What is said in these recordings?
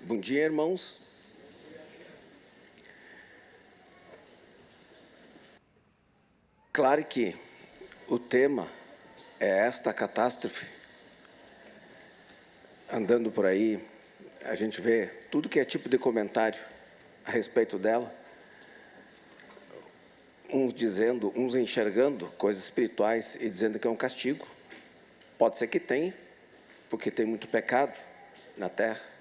Bom dia, irmãos. Claro que o tema é esta catástrofe. Andando por aí, a gente vê tudo que é tipo de comentário a respeito dela. Uns dizendo, uns enxergando coisas espirituais e dizendo que é um castigo. Pode ser que tenha, porque tem muito pecado na terra.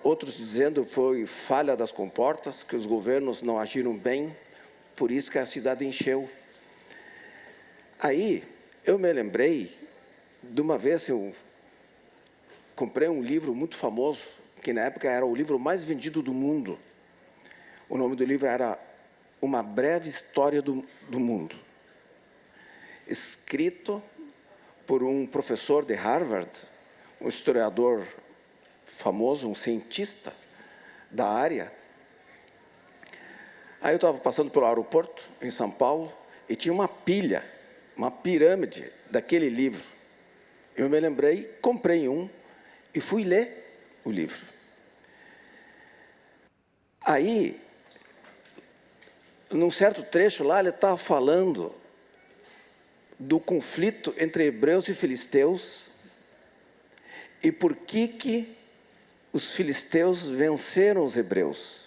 Outros dizendo que foi falha das comportas, que os governos não agiram bem, por isso que a cidade encheu. Aí, eu me lembrei de uma vez, eu comprei um livro muito famoso, que na época era o livro mais vendido do mundo. O nome do livro era Uma Breve História do Mundo, escrito por um professor de Harvard, um historiador famoso, um cientista da área. Aí eu estava passando pelo aeroporto, em São Paulo, e tinha uma pilha, uma pirâmide daquele livro. Eu me lembrei, comprei um e fui ler o livro. Aí, num certo trecho lá, ele estava falando do conflito entre hebreus e filisteus e por que os filisteus venceram os hebreus.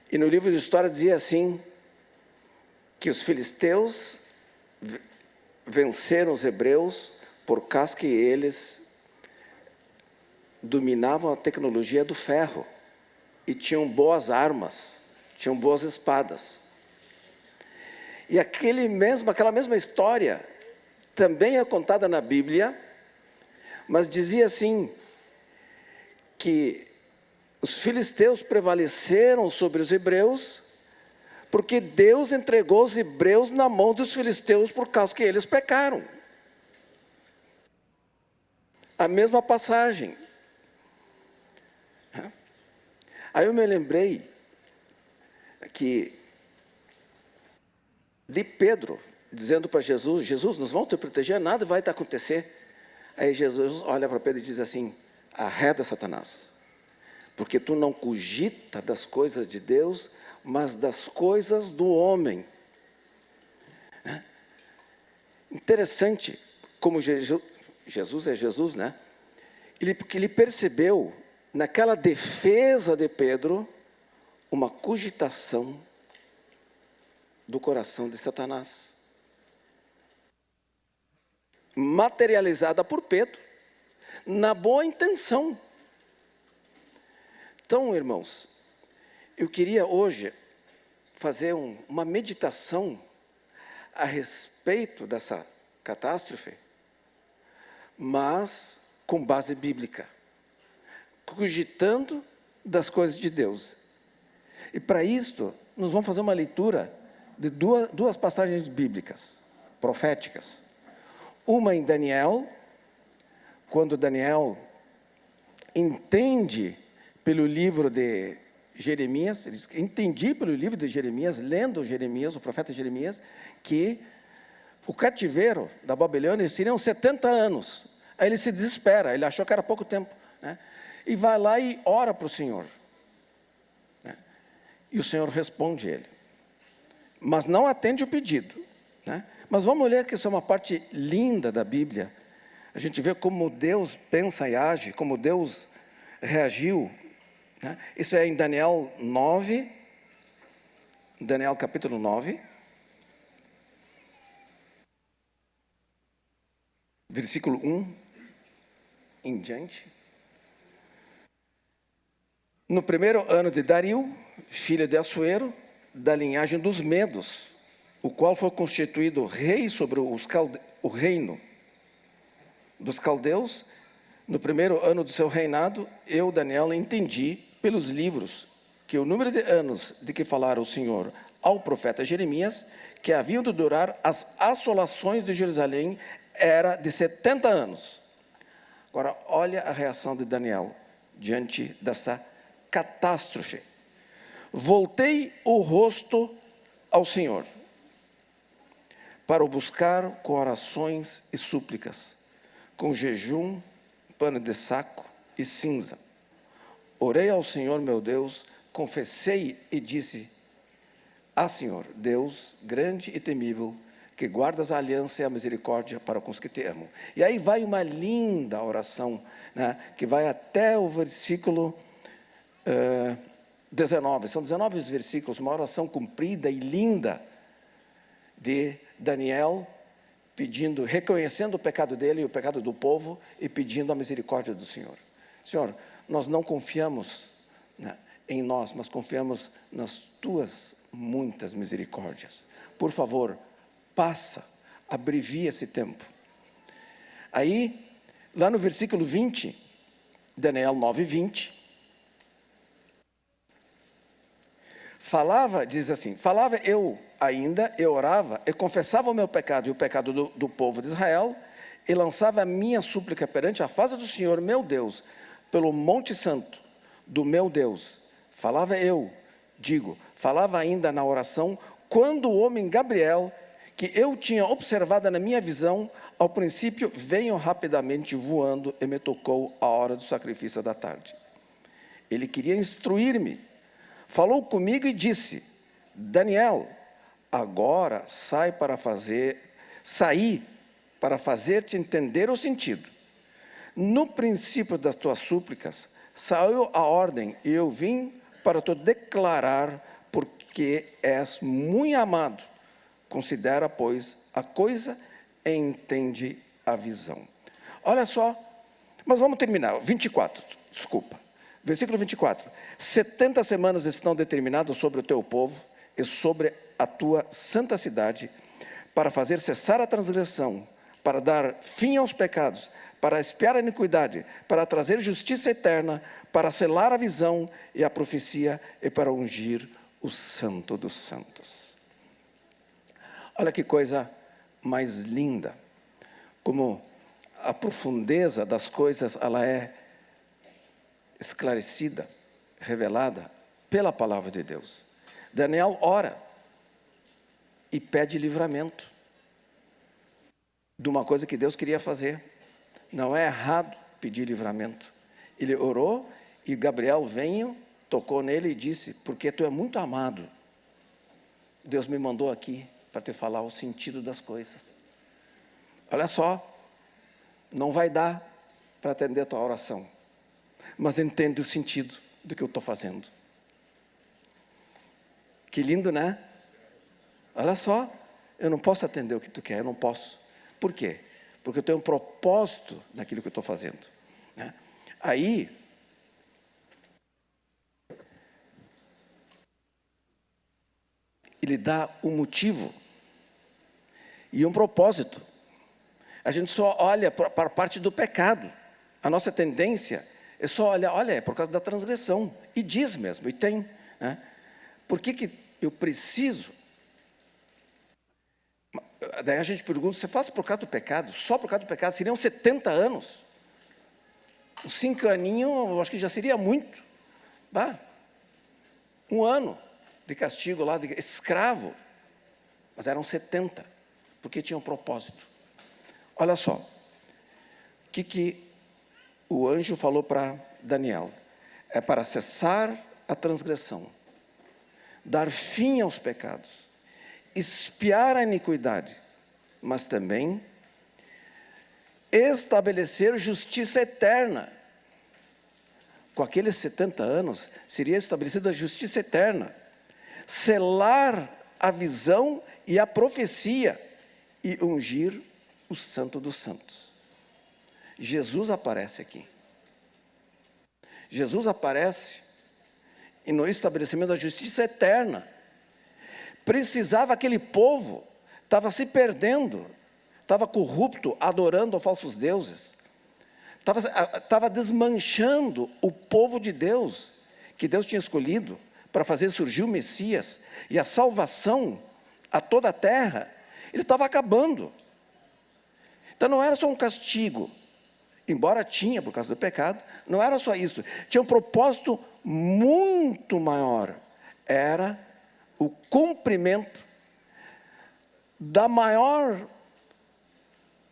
E no livro de história dizia assim, que os filisteus venceram os hebreus por causa que eles dominavam a tecnologia do ferro e tinham boas armas, tinham boas espadas. E aquela mesma história também é contada na Bíblia, mas dizia assim, que os filisteus prevaleceram sobre os hebreus, porque Deus entregou os hebreus na mão dos filisteus por causa que eles pecaram. A mesma passagem. Aí eu me lembrei que de Pedro, dizendo para Jesus, Jesus, nós vamos te proteger, nada vai te acontecer. Aí Jesus olha para Pedro e diz assim, arreda Satanás, porque tu não cogita das coisas de Deus, mas das coisas do homem. Interessante como Jesus é Jesus, né? Porque ele percebeu, naquela defesa de Pedro, uma cogitação do coração de Satanás, materializada por Pedro, na boa intenção. Então, irmãos, eu queria hoje fazer uma meditação a respeito dessa catástrofe, mas com base bíblica, cogitando das coisas de Deus. E para isto, nós vamos fazer uma leitura de duas passagens bíblicas, proféticas. Uma em Daniel, quando Daniel entende pelo livro de Jeremias, ele diz, entendi pelo livro de Jeremias, lendo Jeremias, o profeta Jeremias, que o cativeiro da Babilônia seriam 70 anos. Aí ele se desespera, ele achou que era pouco tempo, né? E vai lá e ora para o Senhor, né? E o Senhor responde ele, mas não atende o pedido, né? Mas vamos ler que isso é uma parte linda da Bíblia. A gente vê como Deus pensa e age, como Deus reagiu, né? Isso é em Daniel 9, Daniel capítulo 9, versículo 1 em diante. No primeiro ano de Dario, filho de Assuero, da linhagem dos Medos, o qual foi constituído rei sobre o reino dos caldeus, no primeiro ano do seu reinado, eu, Daniel, entendi pelos livros que o número de anos de que falara o Senhor ao profeta Jeremias, que haviam de durar as assolações de Jerusalém, era de 70 anos. Agora, olha a reação de Daniel diante dessa catástrofe. Voltei o rosto ao Senhor, para o buscar com orações e súplicas, com jejum, pano de saco e cinza. Orei ao Senhor meu Deus, confessei e disse: Ah, Senhor, Deus grande e temível, que guardas a aliança e a misericórdia para com os que te amam. E aí vai uma linda oração, né, que vai até o versículo 19. São 19 versículos, uma oração comprida e linda de Daniel, pedindo, reconhecendo o pecado dele e o pecado do povo e pedindo a misericórdia do Senhor. Senhor, nós não confiamos, né, em nós, mas confiamos nas tuas muitas misericórdias. Por favor, passa, abrevia esse tempo. Aí, lá no versículo 20, Daniel 9, 20, diz assim, falava eu ainda, eu orava, eu confessava o meu pecado e o pecado do povo de Israel, e lançava a minha súplica perante a face do Senhor, meu Deus, pelo monte santo do meu Deus. Falava eu, falava ainda na oração, quando o homem Gabriel, que eu tinha observado na minha visão, ao princípio veio rapidamente voando e me tocou a hora do sacrifício da tarde. Ele queria instruir-me, falou comigo e disse: Daniel, agora saí para fazer-te entender o sentido. No princípio das tuas súplicas, saiu a ordem, e eu vim para te declarar, porque és muito amado. Considera, pois, a coisa e entende a visão. Olha só, mas vamos terminar, 24, desculpa. Versículo 24. 70 semanas estão determinadas sobre o teu povo e sobre a tua santa cidade, para fazer cessar a transgressão, para dar fim aos pecados, para expiar a iniquidade, para trazer justiça eterna, para selar a visão e a profecia e para ungir o santo dos santos. Olha que coisa mais linda, como a profundeza das coisas, ela é esclarecida, revelada pela palavra de Deus. Daniel ora e pede livramento de uma coisa que Deus queria fazer. Não é errado pedir livramento. Ele orou e Gabriel veio, tocou nele e disse: porque tu é muito amado, Deus me mandou aqui para te falar o sentido das coisas. Olha só, não vai dar para atender a tua oração, mas entende o sentido do que eu estou fazendo. Que lindo, né? Olha só, eu não posso atender o que tu quer, eu não posso. Por quê? Porque eu tenho um propósito naquilo que eu estou fazendo, né? Aí, ele dá um motivo e um propósito. A gente só olha para a parte do pecado. A nossa tendência é só olhar, olha, é por causa da transgressão. E diz mesmo, e tem, né? Por que eu preciso? Daí a gente pergunta, você faz por causa do pecado? Só por causa do pecado? Seriam 70 anos. Os 5 aninhos, eu acho que já seria muito. Bah, 1 ano de castigo lá, de escravo. Mas eram 70, porque tinha um propósito. Olha só, o que o anjo falou para Daniel? É para cessar a transgressão, dar fim aos pecados, expiar a iniquidade, mas também estabelecer justiça eterna. Com aqueles 70 anos, seria estabelecida a justiça eterna, selar a visão e a profecia, e ungir o santo dos santos. Jesus aparece aqui. Jesus aparece e no estabelecimento da justiça eterna. Precisava, aquele povo estava se perdendo, estava corrupto, adorando a falsos deuses, estava desmanchando o povo de Deus, que Deus tinha escolhido para fazer surgir o Messias e a salvação a toda a terra. Ele estava acabando. Então não era só um castigo, embora tinha por causa do pecado, não era só isso, tinha um propósito muito maior, era o cumprimento da maior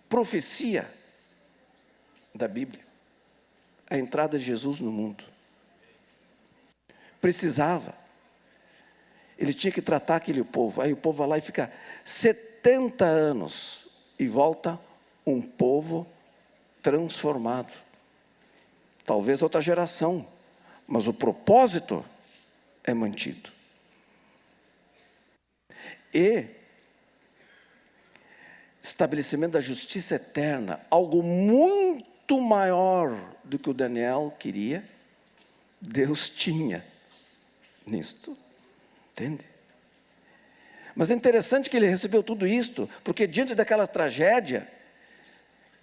profecia da Bíblia, a entrada de Jesus no mundo. Precisava. Ele tinha que tratar aquele povo. Aí o povo vai lá e fica 70 anos e volta um povo transformado. Talvez outra geração, mas o propósito é mantido. E estabelecimento da justiça eterna, algo muito maior do que o Daniel queria, Deus tinha nisto. Entende? Mas é interessante que ele recebeu tudo isto, porque diante daquela tragédia,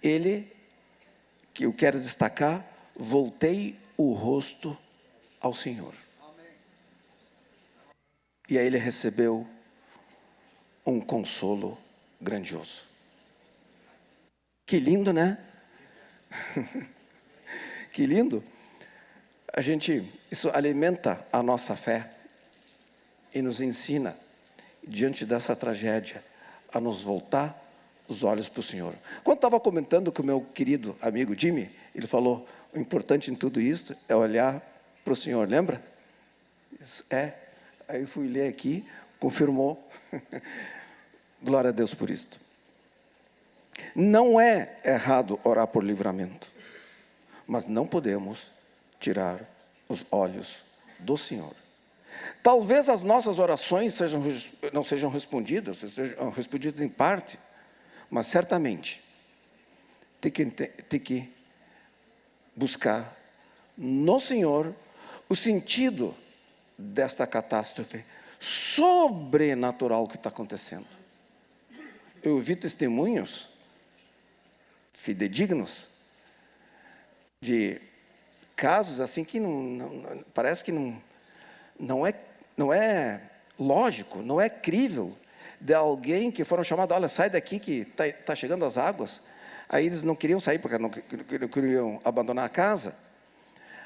ele, que eu quero destacar, voltei o rosto ao Senhor. E aí ele recebeu um consolo grandioso. Que lindo, né? Que lindo. Isso alimenta a nossa fé e nos ensina, diante dessa tragédia, a nos voltar os olhos para o Senhor. Quando estava comentando com o meu querido amigo Jimmy, ele falou, o importante em tudo isso é olhar para o Senhor, lembra? Isso é. Aí eu fui ler aqui, confirmou. Glória a Deus por isto. Não é errado orar por livramento, mas não podemos tirar os olhos do Senhor. Talvez as nossas orações não sejam respondidas, sejam respondidas em parte, mas certamente tem que buscar no Senhor o sentido desta catástrofe sobrenatural que está acontecendo. Eu ouvi testemunhos fidedignos de casos assim que parece que não é lógico, não é crível, de alguém que foram chamados, olha, sai daqui que está chegando as águas. Aí eles não queriam sair, porque não queriam abandonar a casa.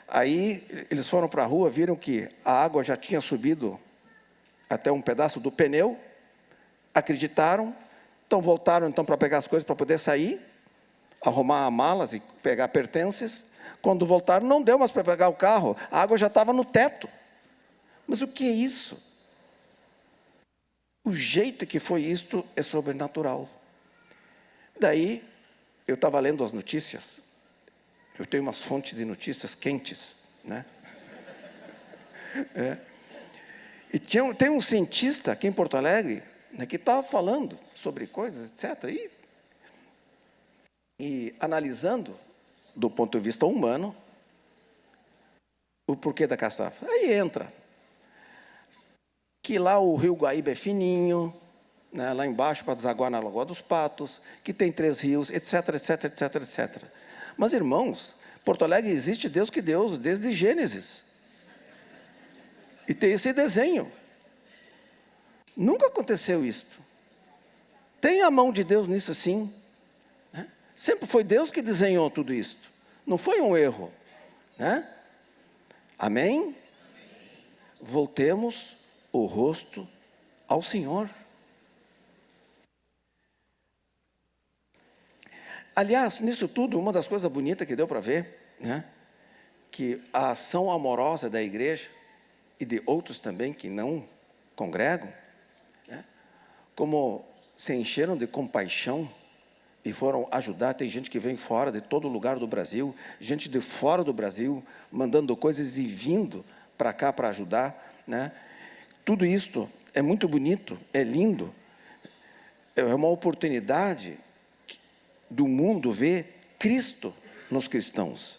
Aí eles foram para a rua, viram que a água já tinha subido até um pedaço do pneu, acreditaram, então voltaram para pegar as coisas para poder sair, arrumar malas e pegar pertences. Quando voltaram, não deu mais para pegar o carro, a água já estava no teto. Mas o que é isso? O jeito que foi isto é sobrenatural. Daí, eu estava lendo as notícias, eu tenho umas fontes de notícias quentes, né? E tem um cientista aqui em Porto Alegre, né, que estava falando sobre coisas, etc., e analisando, do ponto de vista humano, o porquê da catástrofe. Aí entra que lá o rio Guaíba é fininho, né, lá embaixo para desaguar na Lagoa dos Patos, que tem 3 rios, etc, etc, etc, etc. Mas, irmãos, Porto Alegre existe Deus que Deus, desde Gênesis. E tem esse desenho. Nunca aconteceu isto. Tem a mão de Deus nisso, sim. Né? Sempre foi Deus que desenhou tudo isto. Não foi um erro. Né? Amém? Voltemos o rosto ao Senhor. Aliás, nisso tudo, uma das coisas bonitas que deu para ver, né, que a ação amorosa da igreja, e de outros também que não congregam, né, como se encheram de compaixão e foram ajudar. Tem gente que vem fora de todo lugar do Brasil, gente de fora do Brasil, mandando coisas e vindo para cá para ajudar. Né? Tudo isto é muito bonito, é lindo, é uma oportunidade do mundo ver Cristo nos cristãos.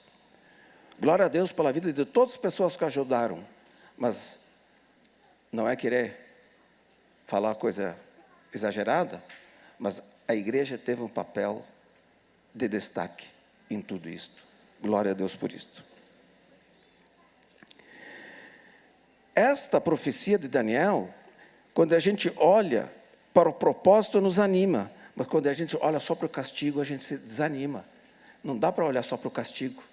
Glória a Deus pela vida de todas as pessoas que ajudaram, mas não é querer falar coisa exagerada, mas a igreja teve um papel de destaque em tudo isto. Glória a Deus por isto. Esta profecia de Daniel, quando a gente olha para o propósito, nos anima, mas quando a gente olha só para o castigo, a gente se desanima. Não dá para olhar só para o castigo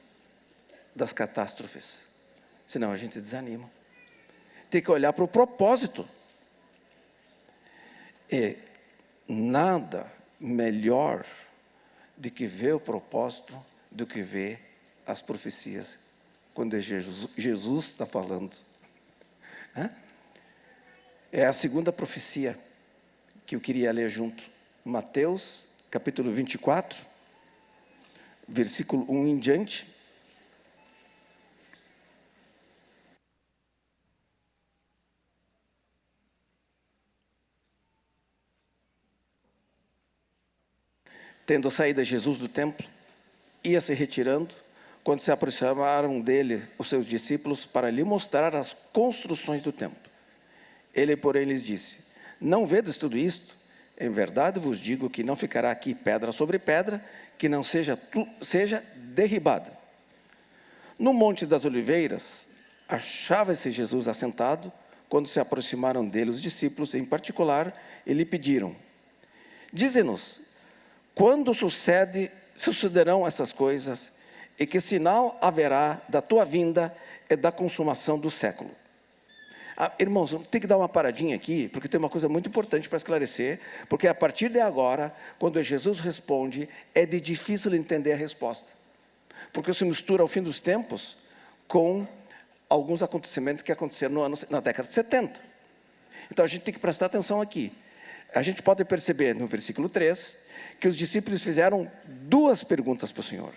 das catástrofes, senão a gente desanima. Tem que olhar para o propósito. E nada melhor do que ver o propósito, do que ver as profecias, quando é Jesus está falando. É a segunda profecia que eu queria ler junto. Mateus, capítulo 24, versículo 1 em diante. Tendo saído Jesus do templo, ia se retirando, quando se aproximaram dele os seus discípulos para lhe mostrar as construções do templo. Ele, porém, lhes disse: não vedes tudo isto? Em verdade vos digo que não ficará aqui pedra sobre pedra, que não seja derribada. No Monte das Oliveiras, achava-se Jesus assentado, quando se aproximaram dele os discípulos, em particular, e lhe pediram: dize-nos, quando sucederão essas coisas, e que sinal haverá da tua vinda e da consumação do século? Irmãos, tem que dar uma paradinha aqui, porque tem uma coisa muito importante para esclarecer, porque a partir de agora, quando Jesus responde, é de difícil entender a resposta, porque se mistura o fim dos tempos com alguns acontecimentos que aconteceram na década de 70. Então a gente tem que prestar atenção aqui. A gente pode perceber no versículo 3, que os discípulos fizeram duas perguntas para o Senhor.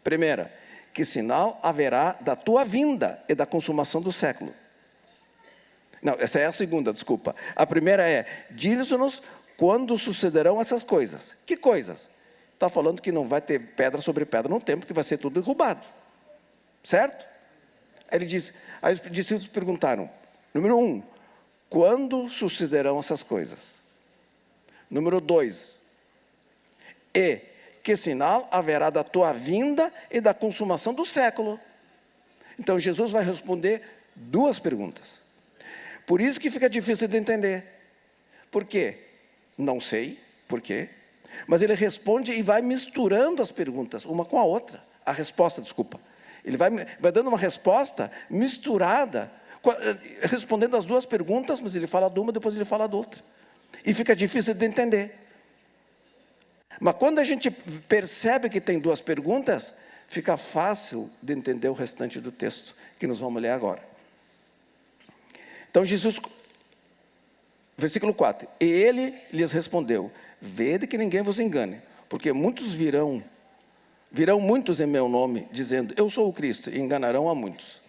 Primeira, que sinal haverá da tua vinda e da consumação do século? Não, essa é a segunda, desculpa. A primeira é: diz-nos quando sucederão essas coisas. Que coisas? Está falando que não vai ter pedra sobre pedra no templo, que vai ser tudo derrubado. Certo? Aí os discípulos perguntaram, número 1, quando sucederão essas coisas? Número 2, e que sinal haverá da tua vinda e da consumação do século? Então Jesus vai responder duas perguntas. Por isso que fica difícil de entender. Por quê? Não sei por quê, mas ele responde e vai misturando as perguntas, uma com a outra. A resposta, desculpa. Ele vai dando uma resposta misturada, respondendo as duas perguntas, mas ele fala de uma, depois ele fala da outra. E fica difícil de entender. Mas quando a gente percebe que tem duas perguntas, fica fácil de entender o restante do texto, que nós vamos ler agora. Então Jesus, versículo 4, e ele lhes respondeu: vede que ninguém vos engane, porque muitos virão muitos em meu nome, dizendo, eu sou o Cristo, e enganarão a muitos.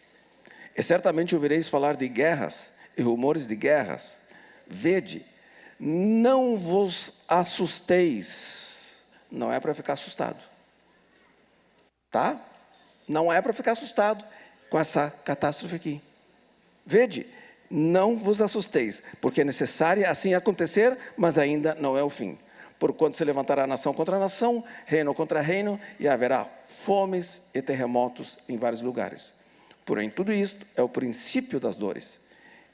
E certamente ouvireis falar de guerras e rumores de guerras. Vede, não vos assusteis. Não é para ficar assustado. Tá? Não é para ficar assustado com essa catástrofe aqui. Vede, não vos assusteis, porque é necessário assim acontecer, mas ainda não é o fim. Porquanto se levantará nação contra nação, reino contra reino, e haverá fomes e terremotos em vários lugares. Porém, tudo isto é o princípio das dores.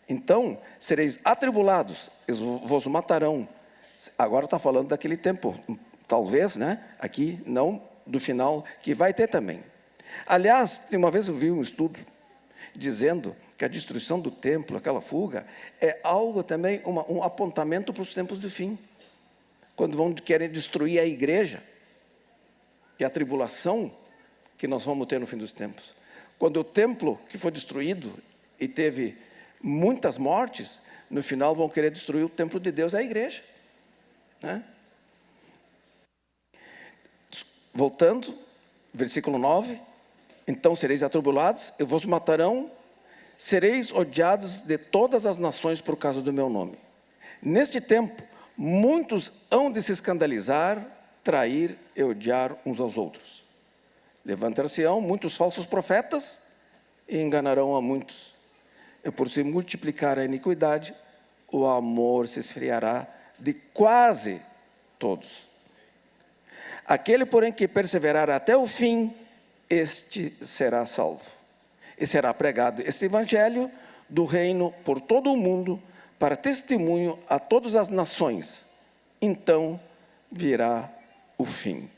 Então, sereis atribulados, eles vos matarão. Agora está falando daquele tempo, talvez, né? Aqui, não do final, que vai ter também. Aliás, uma vez eu vi um estudo dizendo que a destruição do templo, aquela fuga, é algo também, um apontamento para os tempos do fim. Quando querem destruir a igreja, e a tribulação que nós vamos ter no fim dos tempos. Quando o templo que foi destruído e teve muitas mortes, no final vão querer destruir o templo de Deus, a igreja. Né? Voltando, versículo 9, então sereis atribulados, e vos matarão, sereis odiados de todas as nações por causa do meu nome. Neste tempo, muitos hão de se escandalizar, trair e odiar uns aos outros. Levantar-se-ão muitos falsos profetas e enganarão a muitos. E por se multiplicar a iniquidade, o amor se esfriará de quase todos. Aquele, porém, que perseverar até o fim, este será salvo. E será pregado este evangelho do reino por todo o mundo, para testemunho a todas as nações. Então virá o fim.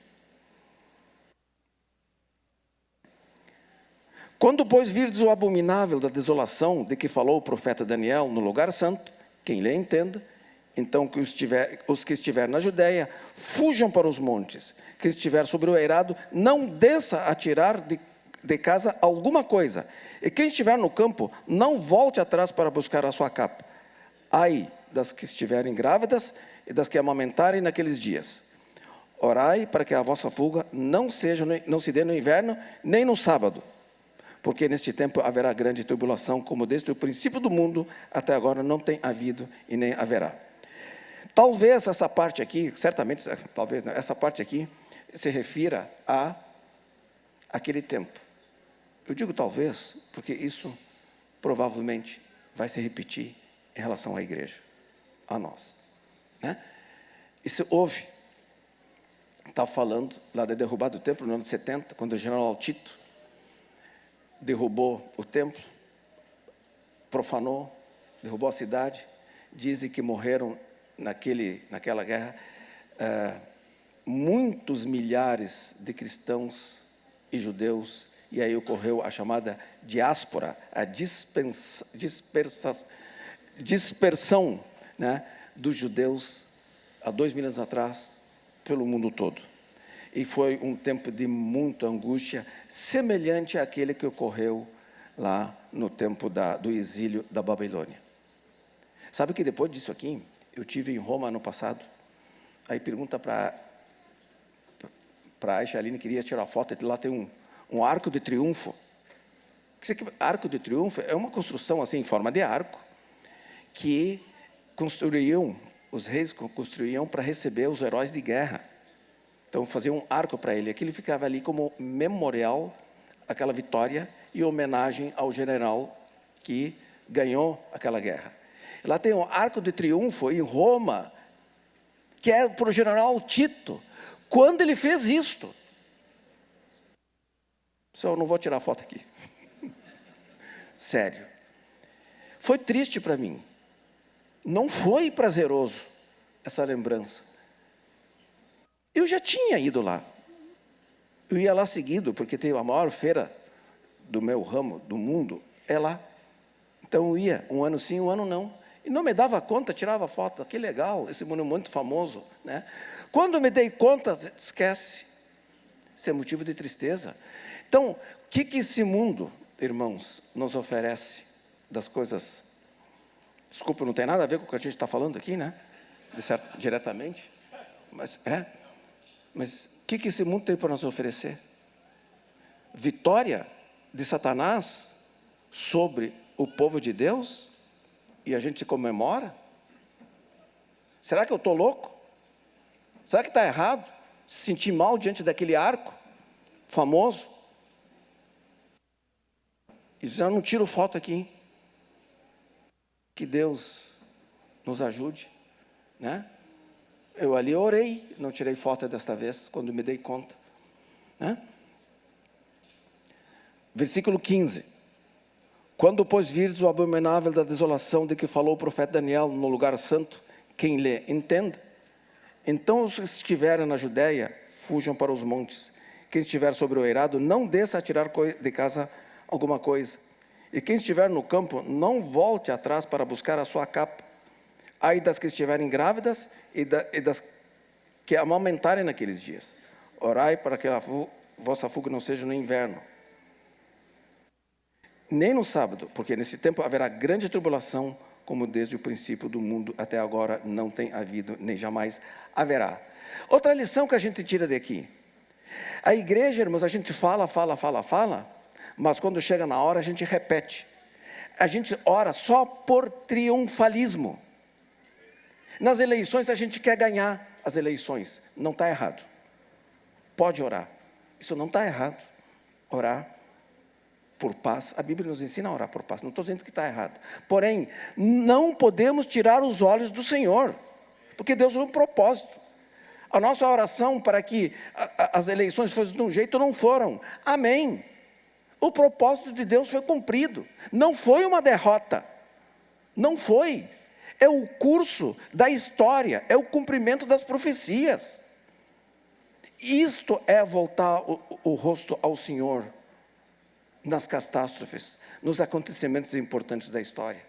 Quando, pois, virdes o abominável da desolação de que falou o profeta Daniel no lugar santo, quem lhe entenda, Então, os que estiverem na Judéia, fujam para os montes. Quem estiver sobre o eirado, não desça a tirar de casa alguma coisa. E quem estiver no campo, não volte atrás para buscar a sua capa. Ai das que estiverem grávidas e das que amamentarem naqueles dias. Orai para que a vossa fuga não se dê no inverno, nem no sábado. Porque neste tempo haverá grande tribulação, como desde o princípio do mundo até agora não tem havido e nem haverá. Talvez essa parte aqui, certamente, talvez não, essa parte aqui se refira a aquele tempo. Eu digo talvez, porque isso provavelmente vai se repetir em relação à igreja, a nós. Né? Isso houve. Estava falando lá da derrubada do templo no ano 70, quando o general Tito derrubou o templo, profanou, derrubou a cidade. Dizem que morreram naquela guerra muitos milhares de cristãos e judeus, e aí ocorreu a chamada diáspora, a dispersão, né, dos judeus há 2000 anos atrás pelo mundo todo. E foi um tempo de muita angústia, semelhante àquele que ocorreu lá no tempo do exílio da Babilônia. Sabe que depois disso aqui, eu tive em Roma ano passado, aí pergunta para a Aisha Aline, queria tirar foto, e lá tem um arco de triunfo. Arco de triunfo é uma construção assim, em forma de arco, que os reis construíam para receber os heróis de guerra. Então, faziam um arco para ele. Aquilo ficava ali como memorial, aquela vitória, e homenagem ao general que ganhou aquela guerra. Lá tem um arco de triunfo em Roma, que é para o general Tito. Quando ele fez isto? Só eu não vou tirar foto aqui. Sério. Foi triste para mim. Não foi prazeroso essa lembrança. Eu já tinha ido lá. Eu ia lá seguido, porque tem a maior feira do meu ramo, do mundo, é lá. Então eu ia, um ano sim, um ano não. E não me dava conta, tirava foto. Que legal, esse monumento famoso, né? Quando me dei conta, esquece. Isso é motivo de tristeza. Então, o que esse mundo, irmãos, nos oferece das coisas? Desculpa, não tem nada a ver com o que a gente está falando aqui, né? Diretamente. Mas o que esse mundo tem para nos oferecer? Vitória de Satanás sobre o povo de Deus? E a gente comemora? Será que eu estou louco? Será que está errado se sentir mal diante daquele arco famoso? E já não tiro foto aqui, hein? Que Deus nos ajude, né? Eu ali orei, não tirei foto desta vez, quando me dei conta, né? Versículo 15. Quando, pois, virdes o abominável da desolação de que falou o profeta Daniel no lugar santo, quem lê, entenda. Então os que estiverem na Judéia, fujam para os montes. Quem estiver sobre o eirado, não desça a tirar de casa alguma coisa. E quem estiver no campo, não volte atrás para buscar a sua capa. Ai das que estiverem grávidas e das que amamentarem naqueles dias. Orai para que a vossa fuga não seja no inverno, nem no sábado, porque nesse tempo haverá grande tribulação, como desde o princípio do mundo até agora não tem havido, nem jamais haverá. Outra lição que a gente tira daqui. A igreja, irmãos, a gente fala, mas quando chega na hora a gente repete. A gente ora só por triunfalismo. Nas eleições a gente quer ganhar as eleições. Não está errado. Pode orar. Isso não está errado. Orar por paz. A Bíblia nos ensina a orar por paz. Não estou dizendo que está errado. Porém, não podemos tirar os olhos do Senhor. Porque Deus tem um propósito. A nossa oração para que as eleições fossem de um jeito não foram. Amém. O propósito de Deus foi cumprido. Não foi uma derrota. Não foi. É o curso da história. É o cumprimento das profecias. Isto é voltar o rosto ao Senhor nas catástrofes, nos acontecimentos importantes da história.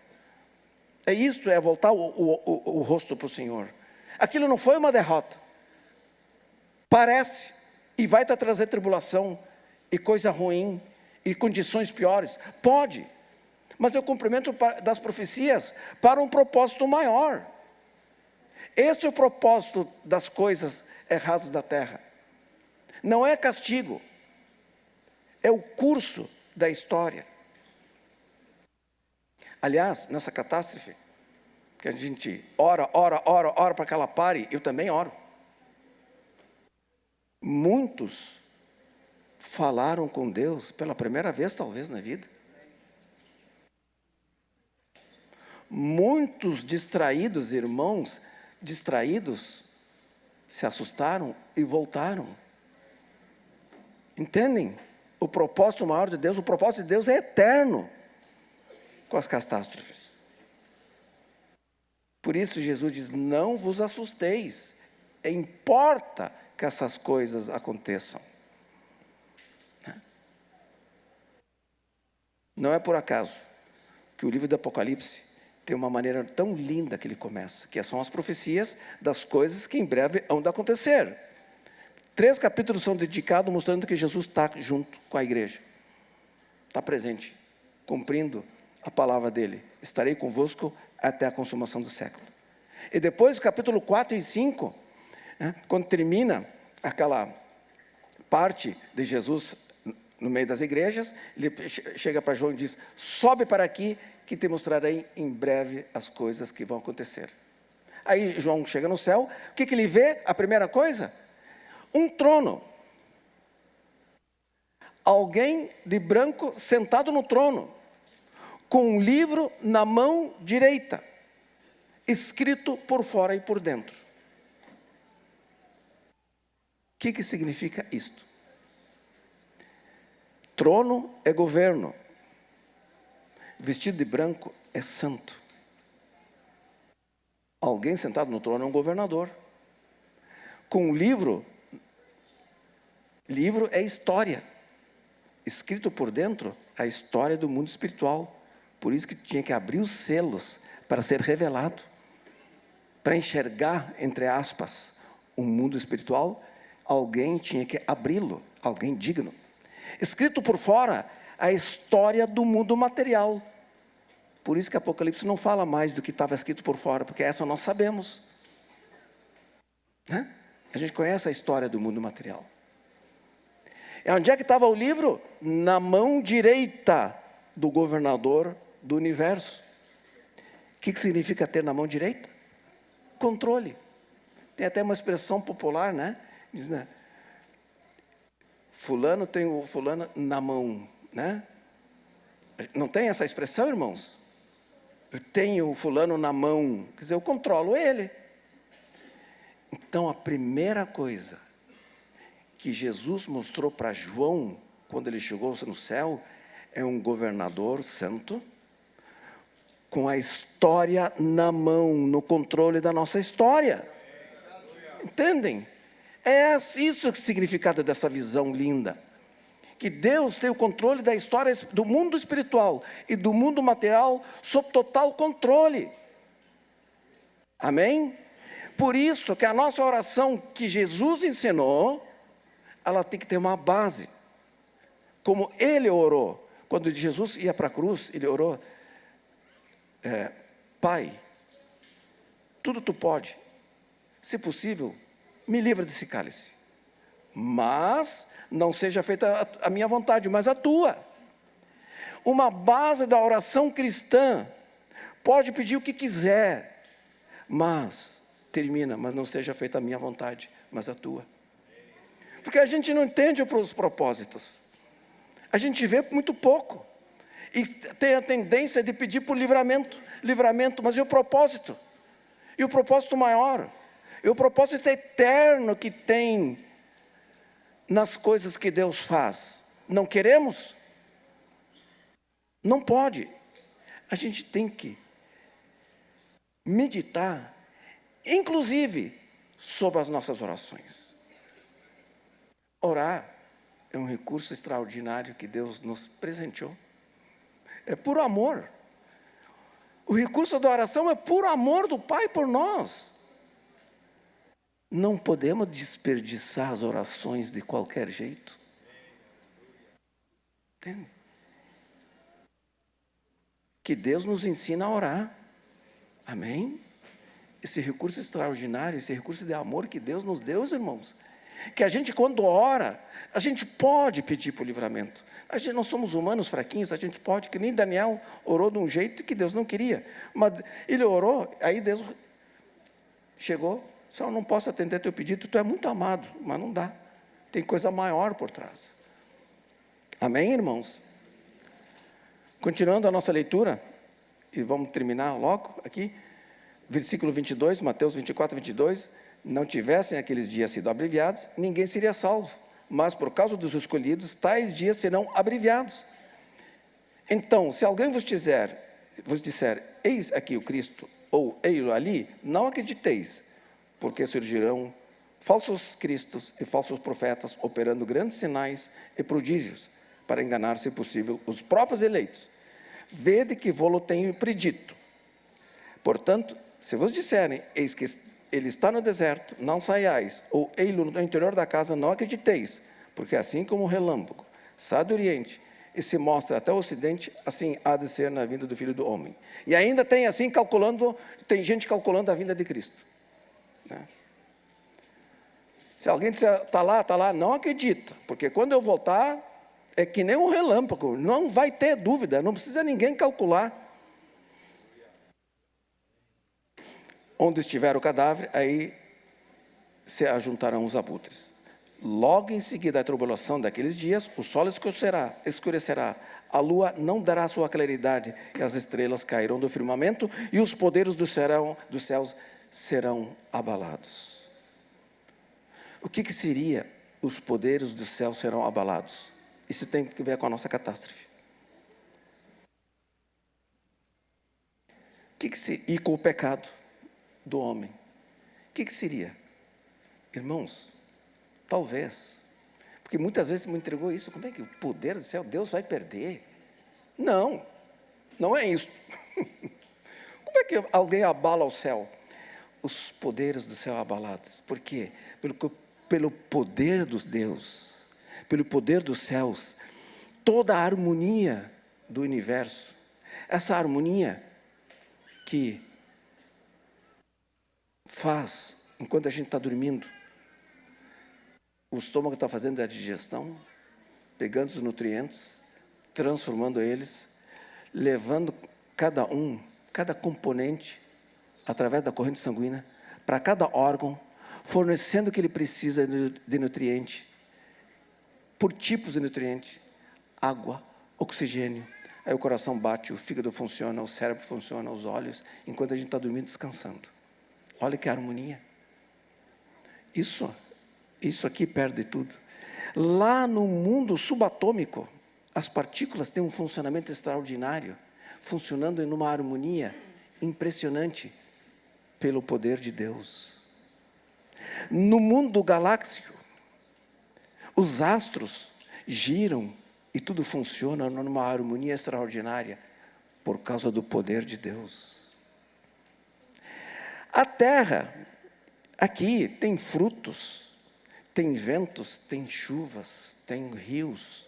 Isto é voltar o rosto para o Senhor. Aquilo não foi uma derrota. Parece, e vai te trazer tribulação, e coisa ruim, e condições piores. Pode, mas é o cumprimento das profecias para um propósito maior. Esse é o propósito das coisas erradas da terra. Não é castigo, é o curso da história. Aliás, nessa catástrofe, que a gente ora para que ela pare, eu também oro. Muitos falaram com Deus pela primeira vez, talvez, na vida. Muitos distraídos, irmãos, se assustaram e voltaram. Entendem? O propósito maior de Deus, o propósito de Deus é eterno com as catástrofes. Por isso Jesus diz, não vos assusteis, importa que essas coisas aconteçam. Não é por acaso que o livro do Apocalipse tem uma maneira tão linda que ele começa, que são as profecias das coisas que em breve hão de acontecer. 3 capítulos são dedicados mostrando que Jesus está junto com a igreja. Está presente, cumprindo a palavra dele. Estarei convosco até a consumação do século. E depois, capítulo 4 e 5, quando termina aquela parte de Jesus no meio das igrejas, ele chega para João e diz, sobe para aqui que te mostrarei em breve as coisas que vão acontecer. Aí João chega no céu, o que ele vê? A primeira coisa? Um trono. Alguém de branco sentado no trono, com um livro na mão direita, escrito por fora e por dentro. O que significa isto? Trono é governo. Vestido de branco é santo. Alguém sentado no trono é um governador. Com um livro é história. Escrito por dentro, a história do mundo espiritual. Por isso que tinha que abrir os selos para ser revelado. Para enxergar, entre aspas, o mundo espiritual, alguém tinha que abri-lo, alguém digno. Escrito por fora, a história do mundo material. Por isso que Apocalipse não fala mais do que estava escrito por fora, porque essa nós sabemos. A gente conhece a história do mundo material. Onde é que estava o livro? Na mão direita do governador do universo. O que significa ter na mão direita? Controle. Tem até uma expressão popular, né? Diz, né? Fulano tem o fulano na mão, né? Não tem essa expressão, irmãos? Eu tenho o fulano na mão, quer dizer, eu controlo ele. Então, a primeira coisa que Jesus mostrou para João, quando ele chegou no céu, é um governador santo, com a história na mão, no controle da nossa história. Entendem? É isso o significado dessa visão linda. Que Deus tem o controle da história do mundo espiritual e do mundo material sob total controle. Amém? Por isso que a nossa oração que Jesus ensinou, ela tem que ter uma base. Como ele orou. Quando Jesus ia para a cruz, ele orou, Pai, tudo tu pode, se possível, me livra desse cálice. Mas não seja feita a minha vontade, mas a tua. Uma base da oração cristã, pode pedir o que quiser, mas termina, mas não seja feita a minha vontade, mas a tua. Porque a gente não entende os propósitos. A gente vê muito pouco. E tem a tendência de pedir por livramento, mas e o propósito? E o propósito maior? E o propósito eterno que tem nas coisas que Deus faz. Não queremos? Não pode. A gente tem que meditar, inclusive, sobre as nossas orações. Orar é um recurso extraordinário que Deus nos presenteou. É por amor. O recurso da oração é puro amor do Pai por nós. Não podemos desperdiçar as orações de qualquer jeito. Entende? Que Deus nos ensina a orar. Amém? Esse recurso extraordinário, esse recurso de amor que Deus nos deu, irmãos. Que a gente, quando ora, a gente pode pedir por livramento. Nós somos humanos fraquinhos, a gente pode, que nem Daniel orou de um jeito que Deus não queria. Mas ele orou, aí Deus chegou, só não posso atender teu pedido, tu é muito amado, mas não dá. Tem coisa maior por trás. Amém, irmãos? Continuando a nossa leitura, e vamos terminar logo aqui, versículo 22, Mateus 24, 22, não tivessem aqueles dias sido abreviados, ninguém seria salvo, mas por causa dos escolhidos, tais dias serão abreviados. Então, se alguém vos disser, eis aqui o Cristo, ou ei-lo ali, não acrediteis, porque surgirão falsos cristos e falsos profetas, operando grandes sinais e prodígios, para enganar, se possível, os próprios eleitos. Vede que vou-lo tenho predito. Portanto, se vos disserem, eis que ele está no deserto, não saiais, ou ei-lo no interior da casa, não acrediteis, porque assim como o relâmpago sai do oriente e se mostra até o ocidente, assim há de ser na vinda do Filho do Homem. E ainda tem assim tem gente calculando a vinda de Cristo. Né? Se alguém disser, está lá, não acredita, porque quando eu voltar, é que nem um relâmpago, não vai ter dúvida, não precisa ninguém calcular. Onde estiver o cadáver, aí se ajuntarão os abutres. Logo em seguida da tribulação daqueles dias, o sol escurecerá, a lua não dará sua claridade, e as estrelas cairão do firmamento, e os poderes dos céus serão abalados. O que seria os poderes dos céus serão abalados? Isso tem que ver com a nossa catástrofe. E com o pecado do homem. O que seria? Irmãos, talvez, porque muitas vezes me entregou isso, como é que o poder do céu, Deus vai perder? Não, não é isso. Como é que alguém abala o céu? Os poderes do céu abalados. Por quê? Pelo poder dos Deus, pelo poder dos céus, toda a harmonia do universo, essa harmonia que faz, enquanto a gente está dormindo, o estômago está fazendo a digestão, pegando os nutrientes, transformando eles, levando cada componente, através da corrente sanguínea, para cada órgão, fornecendo o que ele precisa de nutriente, por tipos de nutriente, água, oxigênio. Aí o coração bate, o fígado funciona, o cérebro funciona, os olhos, enquanto a gente está dormindo, descansando. Olha que harmonia. Isso aqui perde tudo. Lá no mundo subatômico, as partículas têm um funcionamento extraordinário, funcionando em uma harmonia impressionante pelo poder de Deus. No mundo galáxico, os astros giram e tudo funciona numa harmonia extraordinária por causa do poder de Deus. A Terra, aqui, tem frutos, tem ventos, tem chuvas, tem rios,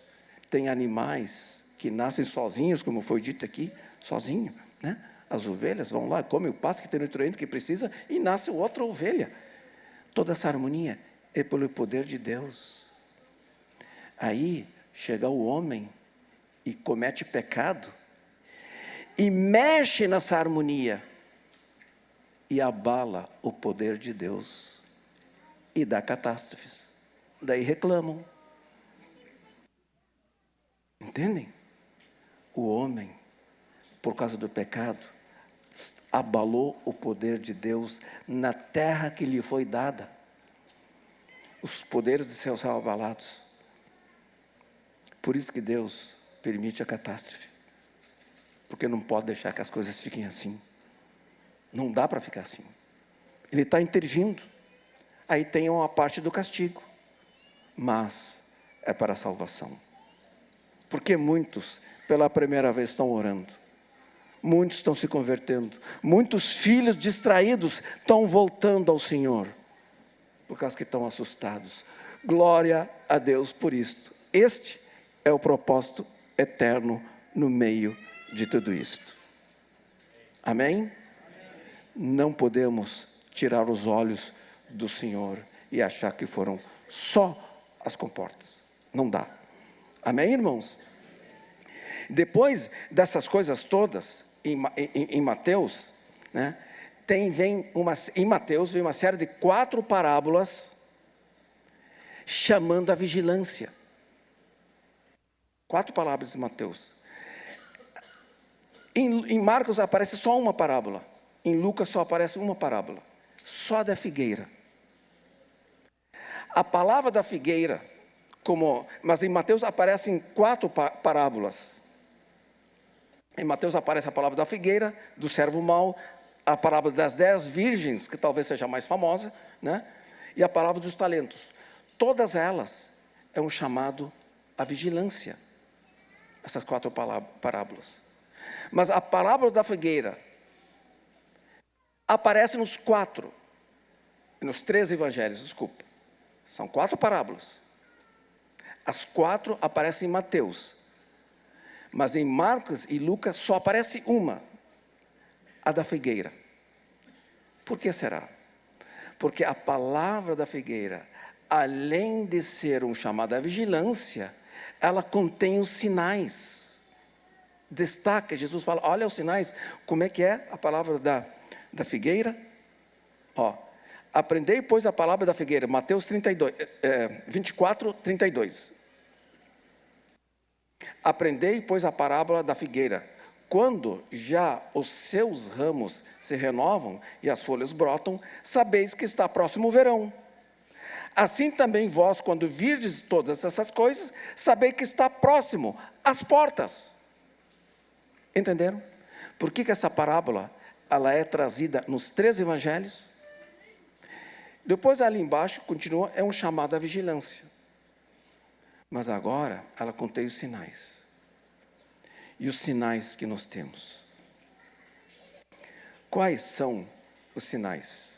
tem animais que nascem sozinhos, como foi dito aqui, sozinho, né? As ovelhas vão lá, comem o pasto que tem nutriente que precisa e nasce outra ovelha. Toda essa harmonia é pelo poder de Deus. Aí chega o homem e comete pecado e mexe nessa harmonia e abala o poder de Deus e dá catástrofes. Daí reclamam. Entendem? O homem, por causa do pecado, abalou o poder de Deus na terra que lhe foi dada. Os poderes do céu são abalados. Por isso que Deus permite a catástrofe. Porque não pode deixar que as coisas fiquem assim. Não dá para ficar assim. Ele está intervindo. Aí tem uma parte do castigo. Mas é para a salvação. Porque muitos, pela primeira vez, estão orando. Muitos estão se convertendo. Muitos filhos distraídos estão voltando ao Senhor, por causa que estão assustados. Glória a Deus por isto. Este é o propósito eterno no meio de tudo isto. Amém? Não podemos tirar os olhos do Senhor e achar que foram só as comportas. Não dá. Amém, irmãos? Depois dessas coisas todas, em Mateus, né, em Mateus vem uma série de 4 parábolas chamando a vigilância. 4 parábolas de Mateus. Em Marcos aparece só uma parábola. Em Lucas só aparece uma parábola. Só da figueira. A palavra da figueira, mas em Mateus aparecem 4 parábolas. Em Mateus aparece a palavra da figueira, do servo mau, a parábola das 10 virgens, que talvez seja a mais famosa, né? E a parábola dos talentos. Todas elas é um chamado à vigilância, essas 4 parábolas. Mas a parábola da figueira aparece nos 3 evangelhos, desculpa. São 4 parábolas. As 4 aparecem em Mateus. Mas em Marcos e Lucas só aparece uma, a da figueira. Por que será? Porque a palavra da figueira, além de ser um chamado à vigilância, ela contém os sinais. Destaca, Jesus fala, olha os sinais, como é que é a palavra da figueira? Aprendei, pois, a palavra da figueira, Mateus 24, 32. Aprendei, pois, a parábola da figueira. Quando já os seus ramos se renovam e as folhas brotam, sabeis que está próximo o verão. Assim também vós, quando virdes todas essas coisas, sabeis que está próximo às portas. Entenderam? Por que essa parábola ela é trazida nos 3 evangelhos? Depois ali embaixo, continua, é um chamado à vigilância. Mas agora ela contém os sinais. E os sinais que nós temos. Quais são os sinais?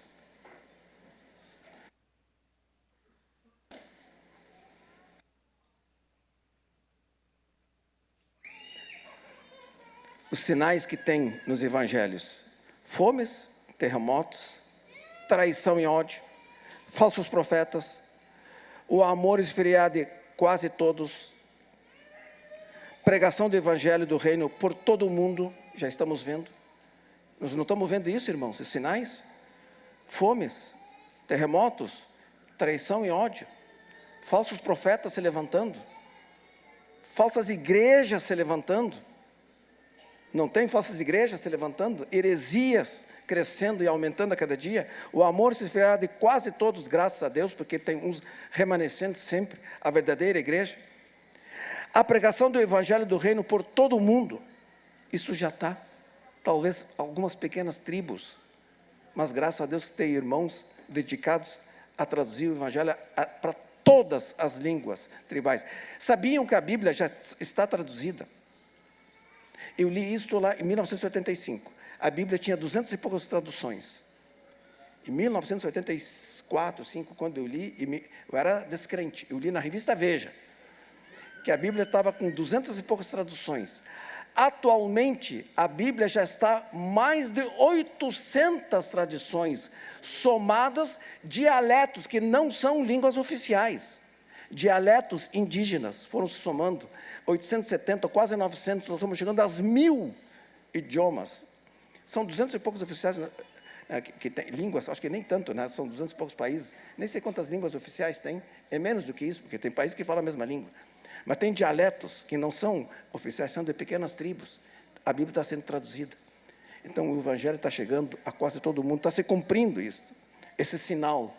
Os sinais que tem nos evangelhos: fomes, terremotos, traição e ódio, falsos profetas, o amor esfriado de quase todos, pregação do evangelho do reino por todo o mundo. Já estamos vendo. Nós não estamos vendo isso, irmãos, esses sinais? Fomes, terremotos, traição e ódio, falsos profetas se levantando, falsas igrejas se levantando. Não tem falsas igrejas se levantando? Heresias crescendo e aumentando a cada dia? O amor se esfriará de quase todos, graças a Deus, porque tem uns remanescentes sempre, a verdadeira igreja. A pregação do evangelho do reino por todo o mundo. Isso já está. Talvez algumas pequenas tribos, mas graças a Deus que tem irmãos dedicados a traduzir o evangelho para todas as línguas tribais. Sabiam que a Bíblia já está traduzida? Eu li isto lá em 1985. A Bíblia tinha 200 e poucas traduções. Em 1984, 5, quando eu li, eu era descrente. Eu li na revista Veja, que a Bíblia estava com 200 e poucas traduções. Atualmente, a Bíblia já está mais de 800 traduções, somadas dialetos que não são línguas oficiais. Dialetos indígenas foram se somando, 870, quase 900, nós estamos chegando às 1000 idiomas. São 200 e poucos oficiais que tem línguas, acho que nem tanto, né? São 200 e poucos países, nem sei quantas línguas oficiais tem, é menos do que isso, porque tem países que falam a mesma língua. Mas tem dialetos que não são oficiais, são de pequenas tribos. A Bíblia está sendo traduzida. Então o Evangelho está chegando a quase todo mundo, está se cumprindo isso, esse sinal.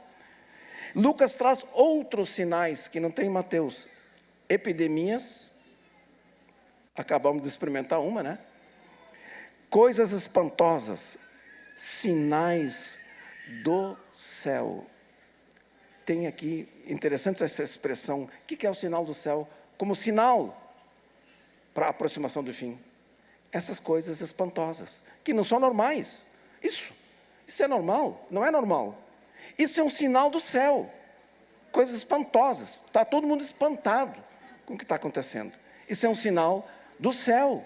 Lucas traz outros sinais que não tem em Mateus. Epidemias, acabamos de experimentar uma, né? Coisas espantosas, sinais do céu. Tem aqui, interessante essa expressão, o que é o sinal do céu? Como sinal para a aproximação do fim. essas coisas espantosas, que não são normais. Isso é normal? Não é normal. Isso é um sinal do céu. Coisas espantosas. Está todo mundo espantado com o que está acontecendo. Isso é um sinal do céu.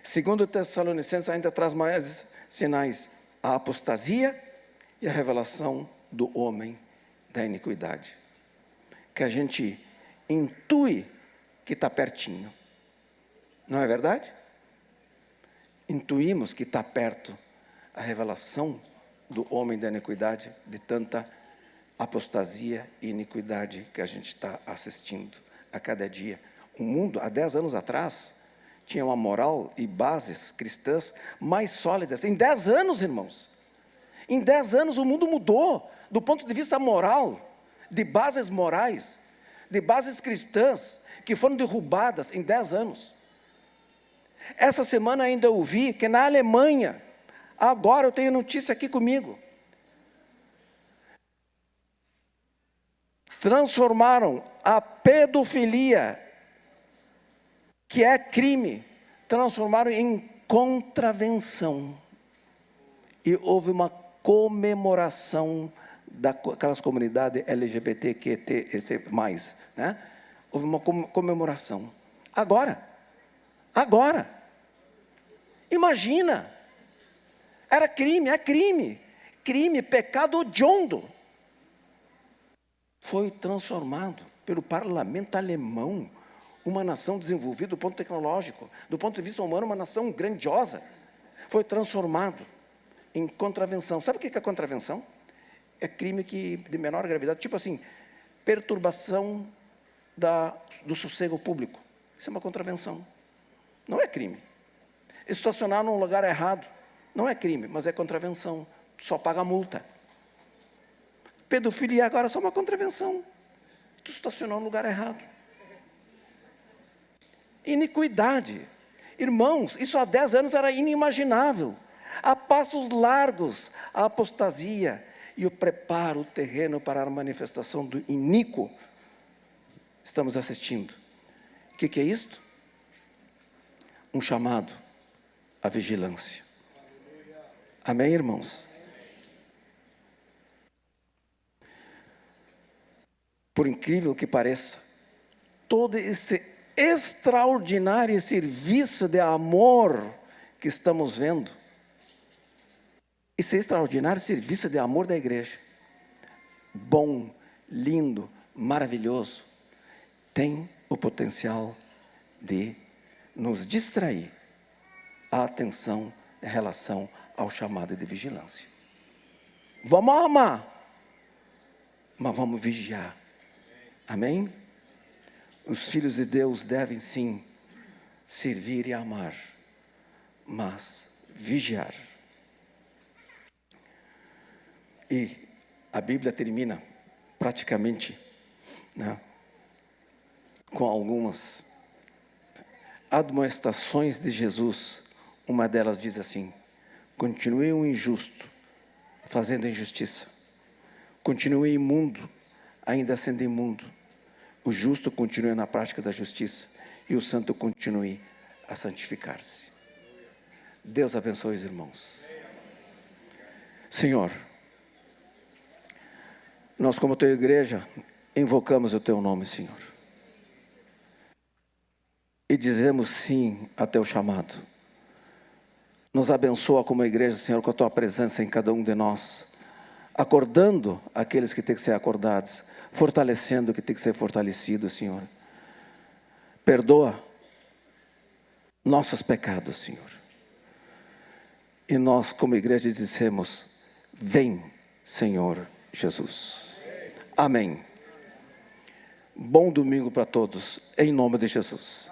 Segundo Tessalonicenses, ainda traz mais sinais: a apostasia e a revelação do homem da iniquidade, que a gente intui que está pertinho. Não é verdade? Intuímos que está perto a revelação do homem da iniquidade, de tanta apostasia e iniquidade que a gente está assistindo a cada dia. O mundo, há 10 anos atrás, tinha uma moral e bases cristãs mais sólidas. Em 10 anos, irmãos, em 10 anos o mundo mudou, do ponto de vista moral, de bases morais, de bases cristãs, que foram derrubadas em 10 anos. Essa semana ainda ouvi que na Alemanha, agora eu tenho notícia aqui comigo, transformaram a pedofilia, que é crime, transformaram em contravenção. E houve uma comemoração daquelas comunidades LGBTQT+, né? Houve uma comemoração. Agora, imagina, era crime, é crime, pecado hediondo. Foi transformado pelo parlamento alemão, uma nação desenvolvida do ponto tecnológico, do ponto de vista humano, uma nação grandiosa. Foi transformado em contravenção. Sabe o que é contravenção? É crime de menor gravidade, tipo assim, perturbação do sossego público. Isso é uma contravenção. Não é crime. Estacionar num lugar errado não é crime, mas é contravenção. Só paga multa. Pedofilia agora é só uma contravenção. Tu estacionou no lugar errado. Iniquidade. Irmãos, isso há 10 anos era inimaginável. A passos largos, a apostasia e o preparo, o terreno para a manifestação do iníquo. Estamos assistindo. O que é isto? Um chamado à vigilância. Amém, irmãos? Por incrível que pareça, todo esse extraordinário serviço de amor que estamos vendo, esse extraordinário serviço de amor da igreja, bom, lindo, maravilhoso, tem o potencial de nos distrair a atenção em relação ao chamado de vigilância. Vamos amar, mas vamos vigiar. Amém? Os filhos de Deus devem sim servir e amar, mas vigiar. E a Bíblia termina praticamente, né, com algumas admoestações de Jesus. Uma delas diz assim: continue o injusto fazendo injustiça, continue imundo ainda sendo imundo, o justo continue na prática da justiça e o santo continue a santificar-se. Deus abençoe os irmãos. Senhor, nós como tua igreja invocamos o teu nome, Senhor, e dizemos sim a teu chamado. Nos abençoa como igreja, Senhor, com a tua presença em cada um de nós, acordando aqueles que têm que ser acordados, fortalecendo o que tem que ser fortalecido, Senhor. Perdoa nossos pecados, Senhor. E nós, como igreja, dissemos: vem, Senhor Jesus. Amém. Bom domingo para todos, em nome de Jesus.